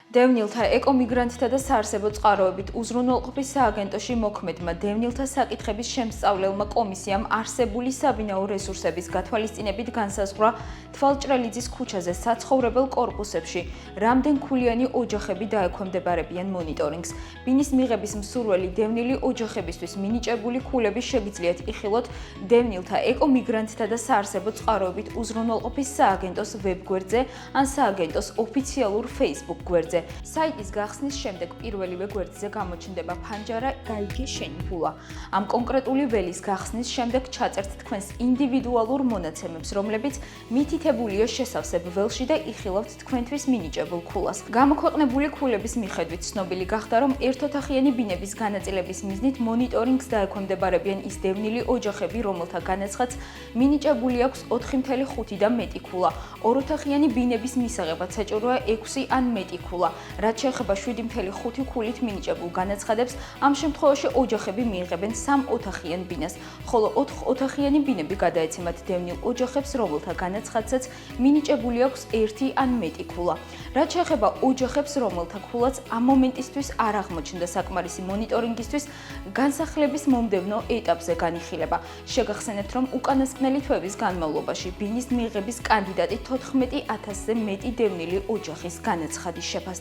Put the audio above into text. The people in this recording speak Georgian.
დევნილთა ეკომიგრანტთა და საარსებო წყაროებით უზრუნველყოფის სააგენტოში მოქმედმა დევნილთა საკითხების შემსწავლელმა კომისიამ არსებული საბინაო რესურსების გათვალისწინებით განსაზღვრა თვალჭრელიძის ქუჩაზე საცხოვრებელ კორპუსებში რამდენ ქულიანი ოჯახები დაექვემდებარებიან მონიტორინგს. ბინის მიღების მსურველი დევნილი ოჯახებისთვის მინიჭებული ქულები შეგიძლიათ იხილოთ დევნილთა ეკომიგრანტთა და საარსებო წყაროებით უზრუნველყოფის სააგენტოს ვებგვერდზე ან სააგენტოს ოფიციალურ Facebook გვერდზე. საიტის გახსნის შემდეგ პირველივე გვერდზე გამოჩნდება ფანჯარა "გაიგე შენი ფულა". ამ კონკრეტული ველის გახსნის შემდეგ ჩაწერთ თქვენს ინდივიდუალურ მონაცემებს, რომლებიც მითითებულია შესავსებ ველში და იხილავთ თქვენთვის მინიჭებულ ქულას. გამოქვეყნებული ქულების მიხედვით ცნობილი გახდა, რომ ერთოთახიანი ბინების განაწილების მიზნით მონიტორინგს დაექვემდებარებიან ის დევნილი ოჯახები, რომელთა განაცხადს მინიჭებული აქვს 4.5 და მეტი ქულა. ოროთახიანი ბინების მისაღებად საჭიროა 6 ან მეტი ქულა. რაც შეეხება 7.5 ქულით მინიჭებულ განაცხადებს, ამ შემთხვევაში ოჯახები მიიღებენ 3 ოთახიან ბინას, ხოლო 4 ოთახიანი ბინები გადაეცემათ დევნილ ოჯახებს, რომელთა განაცხადსაც მინიჭებული აქვს 1 ან მეტი ქულა. რაც შეეხება ოჯახებს, რომელთა ქულაც ამ მომენტისთვის არ აღმოჩნდა საკმარისი მონიტორინგისთვის, განსახლების მომდევნო ეტაპზე განიხილება. შეგახსენებთ, რომ უკანასკნელი თვეების განმავლობაში ბინის მიღების კანდიდატი 14,000-ზე მეტი დევნილი ოჯახის განაცხადი შეფასდა.